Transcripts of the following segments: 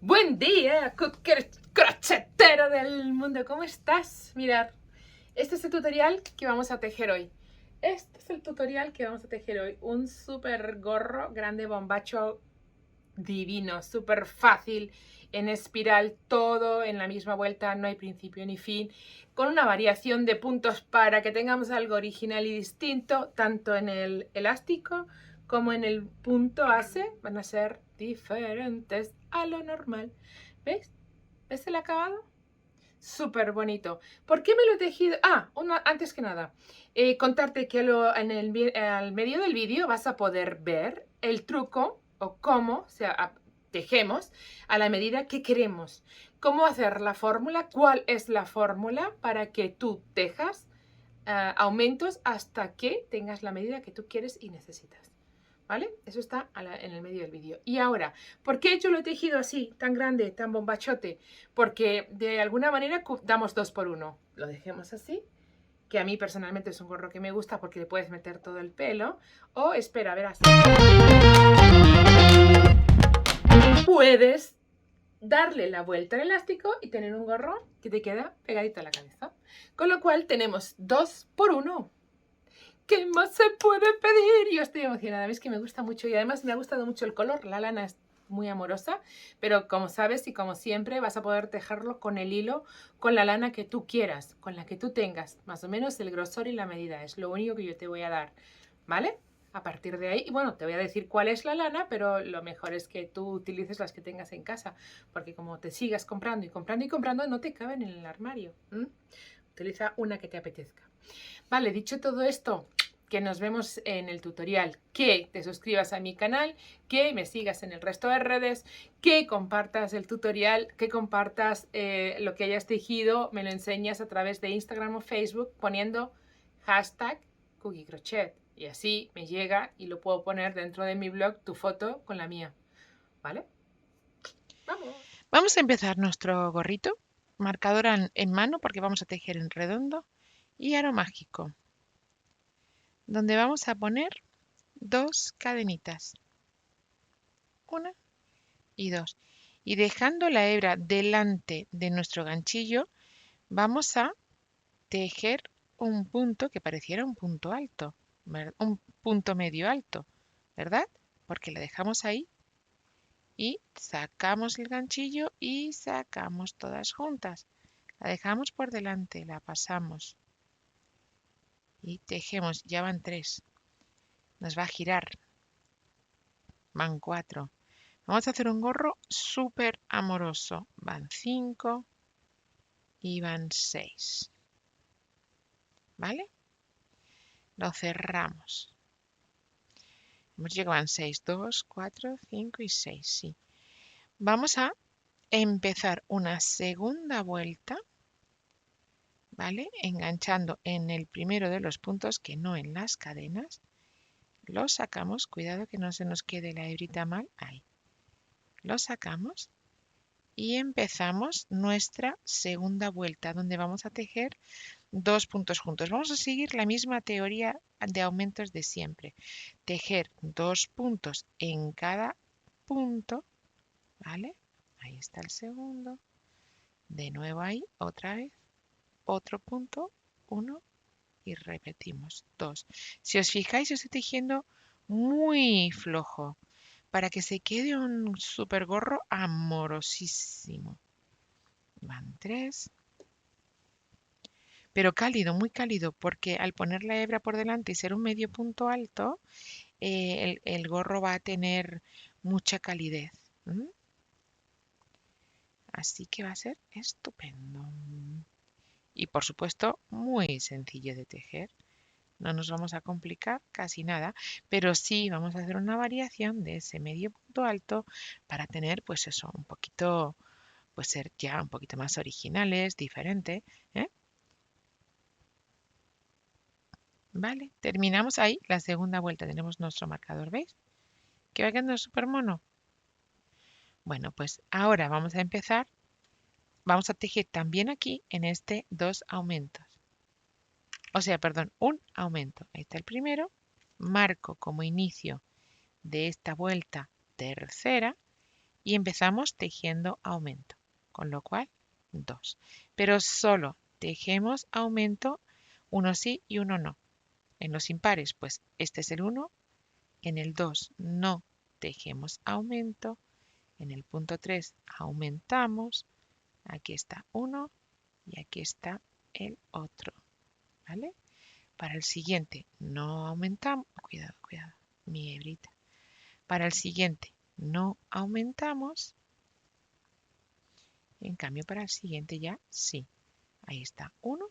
Buen día, crochetero del mundo, ¿cómo estás? Mirad, este es el tutorial que vamos a tejer hoy. Un súper gorro, grande bombacho, divino, súper fácil, en espiral, todo en la misma vuelta, no hay principio ni fin, con una variación de puntos para que tengamos algo original y distinto, tanto en el elástico como en el punto ase, van a ser diferentes a lo normal. ¿Ves? ¿Ves el acabado? Súper bonito. ¿Por qué me lo he tejido? Antes que nada, contarte que al medio del vídeo vas a poder ver el truco o cómo tejemos a la medida que queremos. Cómo hacer la fórmula, cuál es la fórmula para que tú tejas aumentos hasta que tengas la medida que tú quieres y necesitas. ¿Vale? Eso está en el medio del vídeo. Y ahora, ¿por qué yo lo he tejido así, tan grande, tan bombachote? Porque de alguna manera damos 2 por 1. Lo dejemos así, que a mí personalmente es un gorro que me gusta porque le puedes meter todo el pelo. O espera, verás. Puedes darle la vuelta al elástico y tener un gorro que te queda pegadito a la cabeza. Con lo cual tenemos 2 por 1. ¿Qué más se puede pedir? Yo estoy emocionada, ves que me gusta mucho y además me ha gustado mucho el color, la lana es muy amorosa, pero como sabes y como siempre vas a poder tejerlo con el hilo, con la lana que tú quieras, con la que tú tengas, más o menos el grosor y la medida, es lo único que yo te voy a dar, ¿vale? A partir de ahí, y bueno, te voy a decir cuál es la lana, pero lo mejor es que tú utilices las que tengas en casa, porque como te sigas comprando y comprando y comprando, no te caben en el armario. Utiliza una que te apetezca. Vale, dicho todo esto, que nos vemos en el tutorial, que te suscribas a mi canal, que me sigas en el resto de redes, que compartas el tutorial, que compartas lo que hayas tejido, me lo enseñas a través de Instagram o Facebook poniendo hashtag CookieCrochet y así me llega y lo puedo poner dentro de mi blog tu foto con la mía, ¿vale? Vamos. Vamos a empezar nuestro gorrito, marcador en mano porque vamos a tejer en redondo y aro mágico, donde vamos a poner 2 cadenitas, una y dos. Y dejando la hebra delante de nuestro ganchillo, vamos a tejer un punto que pareciera un punto alto, un punto medio alto, ¿verdad? Porque la dejamos ahí y sacamos el ganchillo y sacamos todas juntas. La dejamos por delante, la pasamos y tejemos. Ya van 3. Nos va a girar. Van 4. Vamos a hacer un gorro súper amoroso. Van 5 y van 6. ¿Vale? Lo cerramos. Hemos llegado, van 6, 2, 4, 5 y 6. Sí. Vamos a empezar una segunda vuelta, ¿vale? Enganchando en el primero de los puntos, que no en las cadenas. Lo sacamos, cuidado que no se nos quede la hebrita mal. Ahí. Lo sacamos y empezamos nuestra segunda vuelta, donde vamos a tejer 2 puntos juntos. Vamos a seguir la misma teoría de aumentos de siempre. Tejer 2 puntos en cada punto, ¿vale? Ahí está el segundo. De nuevo ahí, otra vez, otro punto, 1 y repetimos 2. Si os fijáis, estoy tejiendo muy flojo para que se quede un super gorro amorosísimo. Van 3. Pero cálido, muy cálido, porque al poner la hebra por delante y ser un medio punto alto, el gorro va a tener mucha calidez. Así que va a ser estupendo. Y por supuesto, muy sencillo de tejer. No nos vamos a complicar casi nada, pero sí vamos a hacer una variación de ese medio punto alto para tener, pues eso, un poquito, pues ser ya un poquito más originales, diferente, ¿eh? Vale, terminamos ahí la segunda vuelta. Tenemos nuestro marcador, ¿veis? Que va quedando súper mono. Bueno, pues ahora vamos a empezar. Vamos a tejer también aquí en este 2 aumentos. O sea, perdón, un aumento. Ahí está el primero. Marco como inicio de esta vuelta tercera y empezamos tejiendo aumento, con lo cual 2. Pero solo tejemos aumento, uno sí y uno no. En los impares, pues este es el 1, en el 2 no tejemos aumento, en el punto 3 aumentamos, aquí está uno y aquí está el otro, ¿vale? Para el siguiente no aumentamos, cuidado, cuidado, mi hebrita. Para el siguiente no aumentamos, en cambio para el siguiente ya sí. Ahí está uno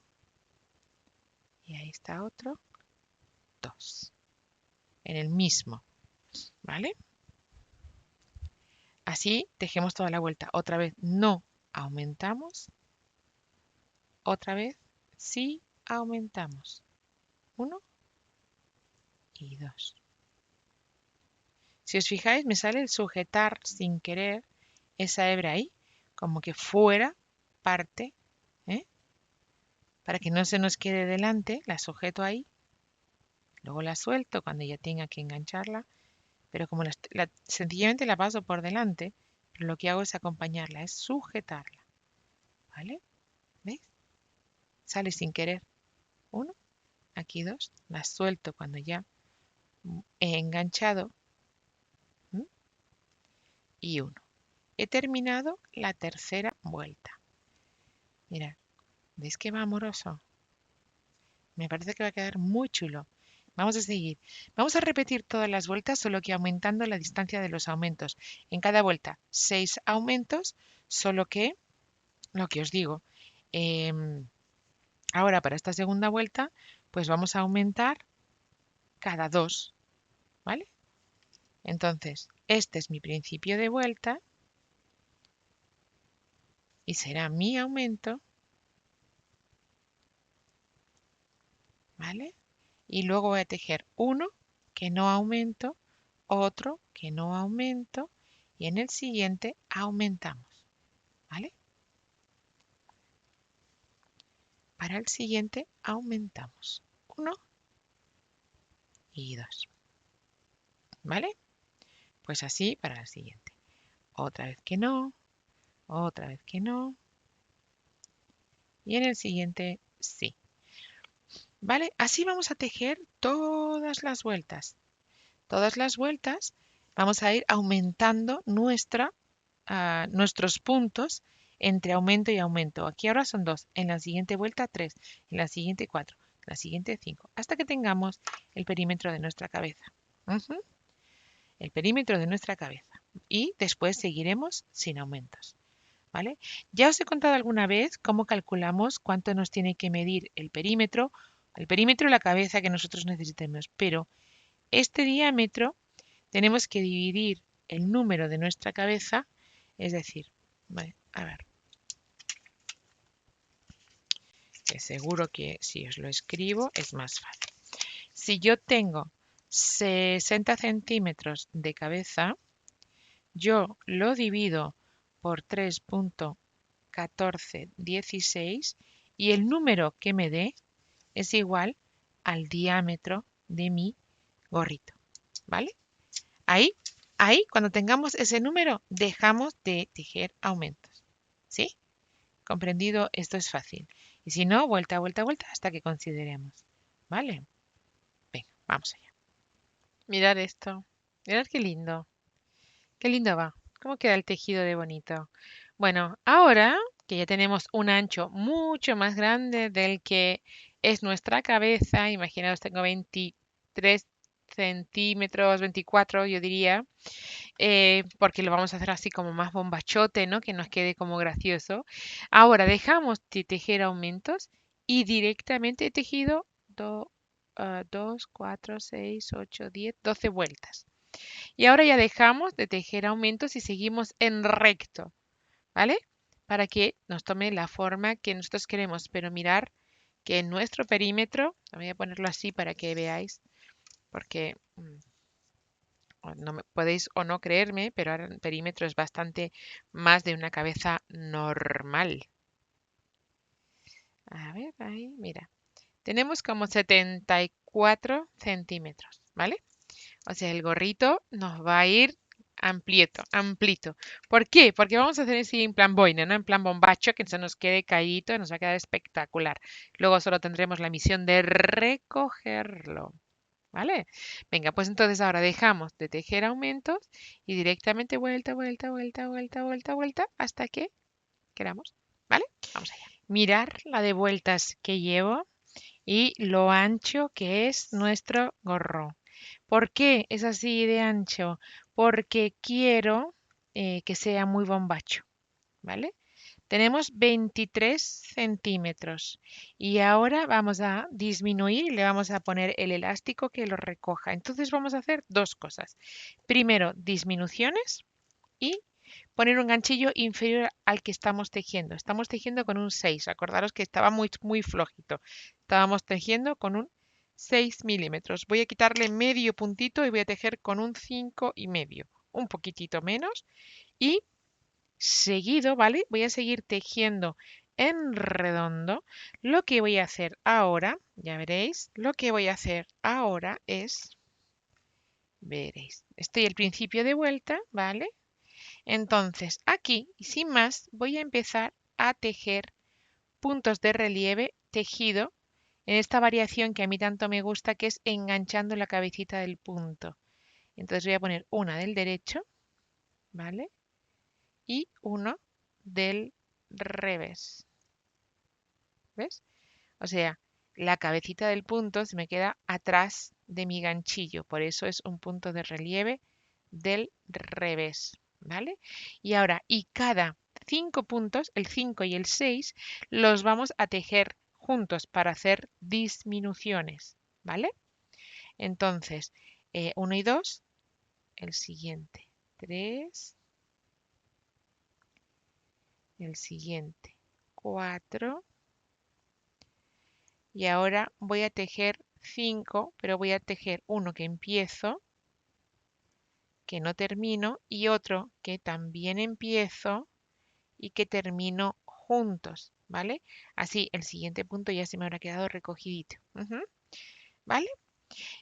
y ahí está otro, 2. En el mismo, ¿vale? Así tejemos toda la vuelta. Otra vez no aumentamos, otra vez sí aumentamos. 1 y 2. Si os fijáis, me sale el sujetar sin querer esa hebra ahí, como que fuera parte, ¿eh? Para que no se nos quede delante, la sujeto ahí, luego la suelto cuando ya tenga que engancharla, pero como sencillamente la paso por delante, pero lo que hago es acompañarla, es sujetarla, ¿vale? ¿Veis? Sale sin querer. 1, aquí 2, la suelto cuando ya he enganchado, ¿m? Y 1. He terminado la tercera vuelta. Mirad, ¿veis que va amoroso? Me parece que va a quedar muy chulo. Vamos a seguir. Vamos a repetir todas las vueltas, solo que aumentando la distancia de los aumentos. En cada vuelta, 6 aumentos, solo que, lo que os digo, ahora para esta segunda vuelta, pues vamos a aumentar cada 2, ¿vale? Entonces, este es mi principio de vuelta y será mi aumento, ¿vale? Y luego voy a tejer uno que no aumento, otro que no aumento y en el siguiente aumentamos, ¿vale? Para el siguiente aumentamos 1 y 2, ¿vale? Pues así para el siguiente. Otra vez que no, otra vez que no y en el siguiente sí, ¿vale? Así vamos a tejer todas las vueltas. Todas las vueltas vamos a ir aumentando nuestros puntos entre aumento y aumento. Aquí ahora son 2, en la siguiente vuelta 3, en la siguiente 4, en la siguiente 5, hasta que tengamos el perímetro de nuestra cabeza. El perímetro de nuestra cabeza. Y después seguiremos sin aumentos, ¿vale? Ya os he contado alguna vez cómo calculamos cuánto nos tiene que medir el perímetro de la cabeza que nosotros necesitemos, pero este diámetro tenemos que dividir el número de nuestra cabeza, es decir, a ver, que seguro que si os lo escribo es más fácil. Si yo tengo 60 centímetros de cabeza, yo lo divido por 3.1416 y el número que me dé es igual al diámetro de mi gorrito, ¿vale? Ahí, cuando tengamos ese número, dejamos de tejer aumentos, ¿sí? ¿Comprendido? Esto es fácil. Y si no, vuelta, vuelta, vuelta hasta que consideremos, ¿vale? Venga, vamos allá. Mirad esto. Mirad qué lindo. Qué lindo va. ¿Cómo queda el tejido de bonito? Bueno, ahora que ya tenemos un ancho mucho más grande del que es nuestra cabeza, imaginaos tengo 23 centímetros, 24 yo diría, porque lo vamos a hacer así como más bombachote, ¿no? Que nos quede como gracioso. Ahora dejamos de tejer aumentos y directamente he tejido 2, 4, 6, 8, 10, 12 vueltas. Y ahora ya dejamos de tejer aumentos y seguimos en recto, ¿vale? Para que nos tome la forma que nosotros queremos. Pero mirar que en nuestro perímetro, voy a ponerlo así para que veáis, porque no me podéis o no creerme, pero ahora el perímetro es bastante más de una cabeza normal. A ver, ahí, mira. Tenemos como 74 centímetros, ¿vale? O sea, el gorrito nos va a ir amplito, amplito. ¿Por qué? Porque vamos a hacer así en plan boina, ¿no? En plan bombacho, que se nos quede caído, nos va a quedar espectacular. Luego solo tendremos la misión de recogerlo, ¿vale? Venga, pues entonces ahora dejamos de tejer aumentos y directamente vuelta, vuelta, vuelta, vuelta, vuelta, vuelta, hasta que queramos, ¿vale? Vamos allá. Mirar la de vueltas que llevo y lo ancho que es nuestro gorro. ¿Por qué es así de ancho? Porque quiero que sea muy bombacho, ¿vale? Tenemos 23 centímetros y ahora vamos a disminuir y le vamos a poner el elástico que lo recoja. Entonces vamos a hacer dos cosas. Primero, disminuciones y poner un ganchillo inferior al que estamos tejiendo. Estamos tejiendo con un 6. Acordaros que estaba muy flojito. Estábamos tejiendo con un 6 milímetros. Voy a quitarle medio puntito y voy a tejer con un 5 y medio. Un poquitito menos. Y seguido, ¿vale? Voy a seguir tejiendo en redondo. Lo que voy a hacer ahora, ya veréis, lo que voy a hacer ahora es, veréis, estoy al principio de vuelta, ¿vale? Entonces, aquí, y sin más, voy a empezar a tejer puntos de relieve tejido en esta variación que a mí tanto me gusta, que es enganchando la cabecita del punto. Entonces voy a poner una del derecho, ¿vale? Y uno del revés. ¿Ves? O sea, la cabecita del punto se me queda atrás de mi ganchillo, por eso es un punto de relieve del revés, ¿vale? Y ahora, y cada 5 puntos, el 5 y el 6, los vamos a tejer juntos para hacer disminuciones, ¿vale? Entonces, 1 y 2, el siguiente, 3, el siguiente, 4, y ahora voy a tejer 5, pero voy a tejer uno que empiezo, que no termino, y otro que también empiezo y que termino juntos, ¿vale? Así el siguiente punto ya se me habrá quedado recogidito. ¿Vale?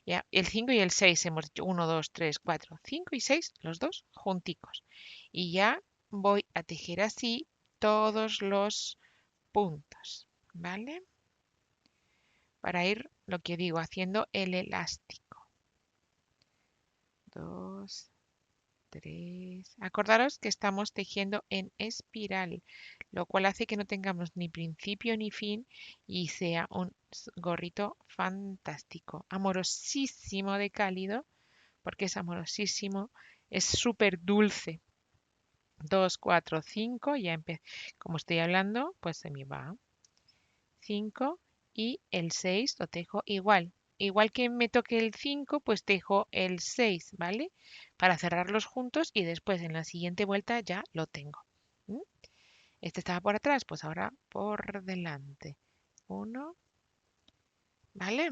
Ya, el 5 y el 6 hemos dicho 1, 2, 3, 4, 5 y 6, los dos junticos. Y ya voy a tejer así todos los puntos, ¿vale? Para ir, lo que digo, haciendo el elástico. 2, 3. Acordaros que estamos tejiendo en espiral, lo cual hace que no tengamos ni principio ni fin y sea un gorrito fantástico, amorosísimo de cálido, porque es amorosísimo, es súper dulce. 2, 4, 5, ya como estoy hablando, pues se me va. 5 y el 6 lo tejo igual. Igual que me toque el 5, pues tejo el 6, ¿vale? Para cerrarlos juntos y después en la siguiente vuelta ya lo tengo. ¿Mm? Este estaba por atrás, pues ahora por delante. 1, ¿vale?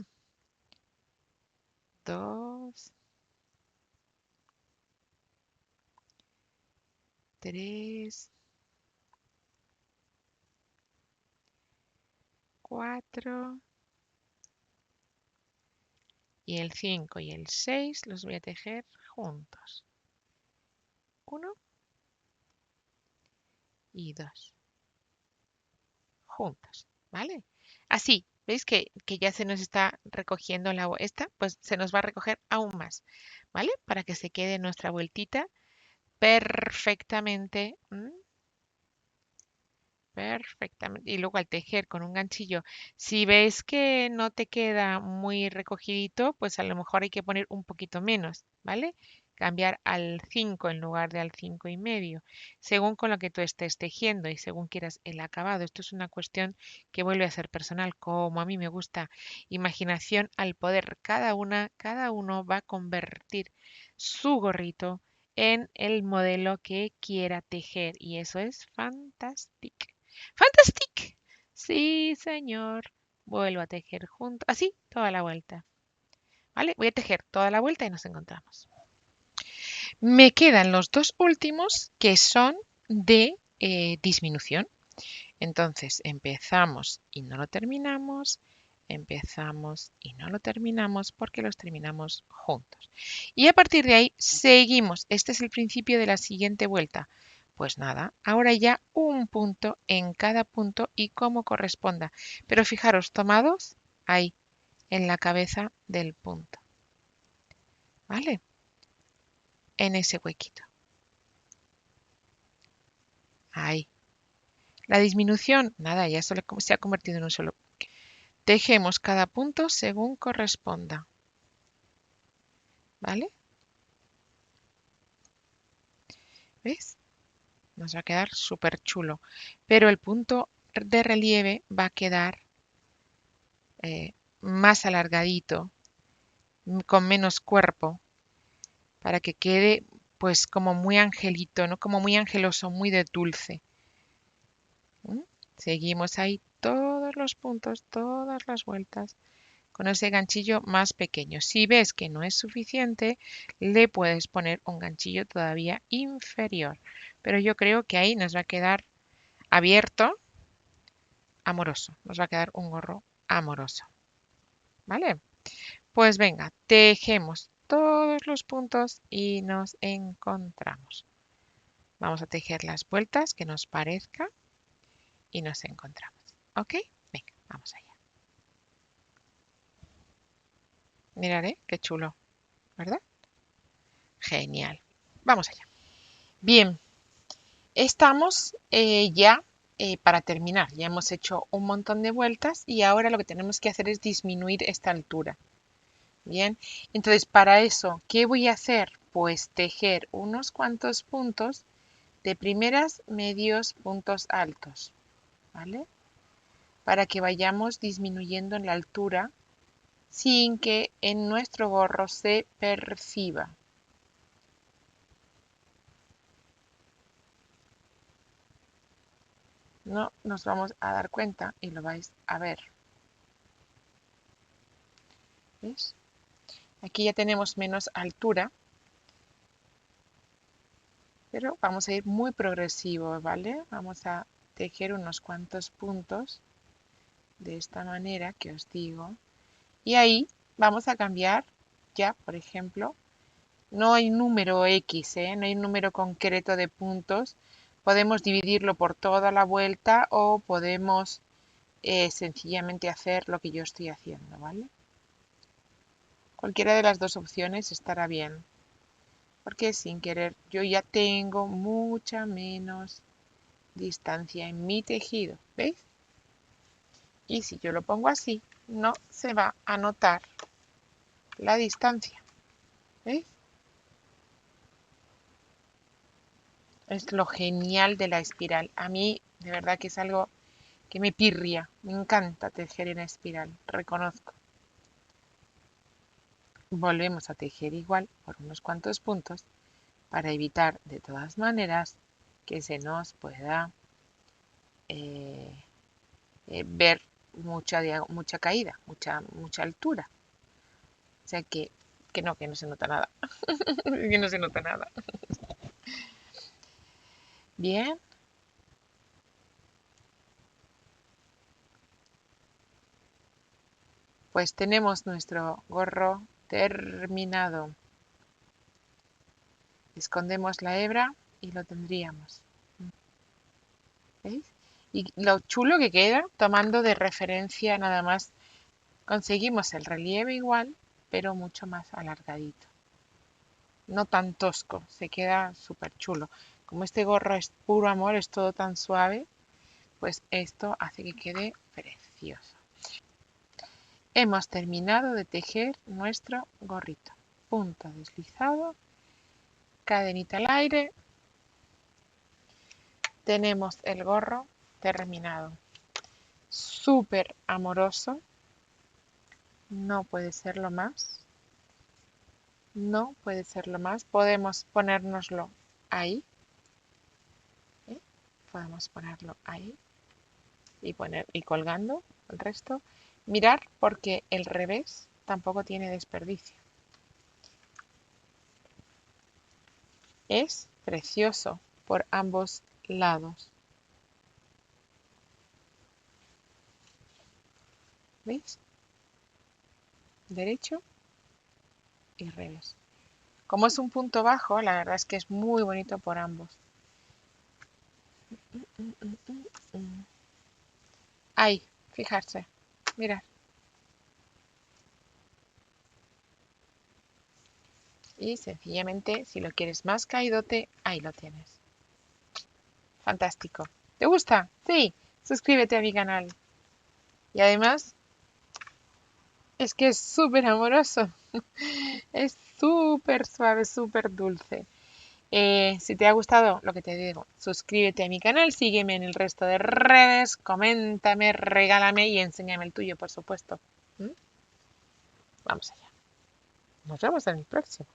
2, 3, 4 y el 5 y el 6 los voy a tejer juntos. 1 y 2. Juntos, ¿vale? Así, ¿veis que ya se nos está recogiendo la esta? Pues se nos va a recoger aún más, ¿vale? Para que se quede nuestra vueltita perfectamente, perfectamente. Y luego al tejer con un ganchillo, si ves que no te queda muy recogidito, pues a lo mejor hay que poner un poquito menos, ¿vale? Cambiar al 5 en lugar de al 5 y medio, según con lo que tú estés tejiendo y según quieras el acabado. Esto es una cuestión que vuelve a ser personal, como a mí me gusta. Imaginación al poder. Cada uno va a convertir su gorrito en el modelo que quiera tejer y eso es fantástico. ¡Fantastic! Sí, señor. Vuelvo a tejer junto. Así, toda la vuelta. ¿Vale? Voy a tejer toda la vuelta y nos encontramos. Me quedan los dos últimos que son de disminución. Entonces empezamos y no lo terminamos. empezamos y no lo terminamos porque los terminamos juntos. Y a partir de ahí seguimos. Este es el principio de la siguiente vuelta. Pues nada, ahora ya un punto en cada punto y como corresponda. Pero fijaros, tomados ahí, en la cabeza del punto. ¿Vale? En ese huequito. Ahí. La disminución, nada, ya se ha convertido en un solo. Tejemos cada punto según corresponda. ¿Vale? ¿Ves? Nos va a quedar súper chulo. Pero el punto de relieve va a quedar más alargadito, con menos cuerpo, para que quede pues como muy angelito, ¿no? Como muy angeloso, muy de dulce. Seguimos ahí todos los puntos, todas las vueltas, con ese ganchillo más pequeño. Si ves que no es suficiente, le puedes poner un ganchillo todavía inferior. Pero yo creo que ahí nos va a quedar abierto, amoroso. Nos va a quedar un gorro amoroso. ¿Vale? Pues venga, tejemos todos los puntos y nos encontramos. Vamos a tejer las vueltas que nos parezca y nos encontramos. ¿Ok? Venga, vamos allá. Miraré, qué chulo, ¿verdad? Genial. Vamos allá. Bien, estamos ya para terminar. Ya hemos hecho un montón de vueltas y ahora lo que tenemos que hacer es disminuir esta altura. Bien, entonces para eso, ¿qué voy a hacer? Pues tejer unos cuantos puntos de primeras, medios, puntos altos, ¿vale? Para que vayamos disminuyendo en la altura sin que en nuestro gorro se perciba. No nos vamos a dar cuenta y lo vais a ver. ¿Ves? Aquí ya tenemos menos altura, pero vamos a ir muy progresivo, ¿vale? Vamos a tejer unos cuantos puntos de esta manera que os digo. Y ahí vamos a cambiar ya, por ejemplo, no hay número X, no hay un número concreto de puntos. Podemos dividirlo por toda la vuelta o podemos sencillamente hacer lo que yo estoy haciendo, ¿vale? Cualquiera de las dos opciones estará bien, porque sin querer yo ya tengo mucha menos distancia en mi tejido, ¿veis? Y si yo lo pongo así, no se va a notar la distancia, ¿veis? Es lo genial de la espiral. A mí, de verdad que es algo que me pirria. Me encanta tejer en espiral, reconozco. Volvemos a tejer igual por unos cuantos puntos para evitar de todas maneras que se nos pueda ver mucha caída, mucha altura. O sea que no se nota nada. Que no se nota nada. Bien. Pues tenemos nuestro gorro terminado. Escondemos la hebra y lo tendríamos. ¿Veis? Y lo chulo que queda, tomando de referencia nada más, conseguimos el relieve igual, pero mucho más alargadito. No tan tosco, se queda súper chulo. Como este gorro es puro amor, es todo tan suave, pues esto hace que quede precioso. Hemos terminado de tejer nuestro gorrito. Punto deslizado, cadenita al aire. Tenemos el gorro terminado. Súper amoroso. No puede serlo más. No puede serlo más. Podemos ponérnoslo ahí. ¿Eh? Podemos ponerlo ahí. Y colgando el resto. Mirar porque el revés tampoco tiene desperdicio. Es precioso por ambos lados. ¿Veis? derecho y revés. Como es un punto bajo, la verdad es que es muy bonito por ambos. Ahí, fijarse, mirad. Y sencillamente, si lo quieres más caídote, ahí lo tienes. Fantástico. ¿Te gusta? Sí. Suscríbete a mi canal. Y además, es que es súper amoroso. Es súper suave, súper dulce. Si te ha gustado lo que te digo, suscríbete a mi canal, sígueme en el resto de redes, coméntame, regálame y enséñame el tuyo, por supuesto. ¿Mm? Vamos allá. Nos vemos en el próximo.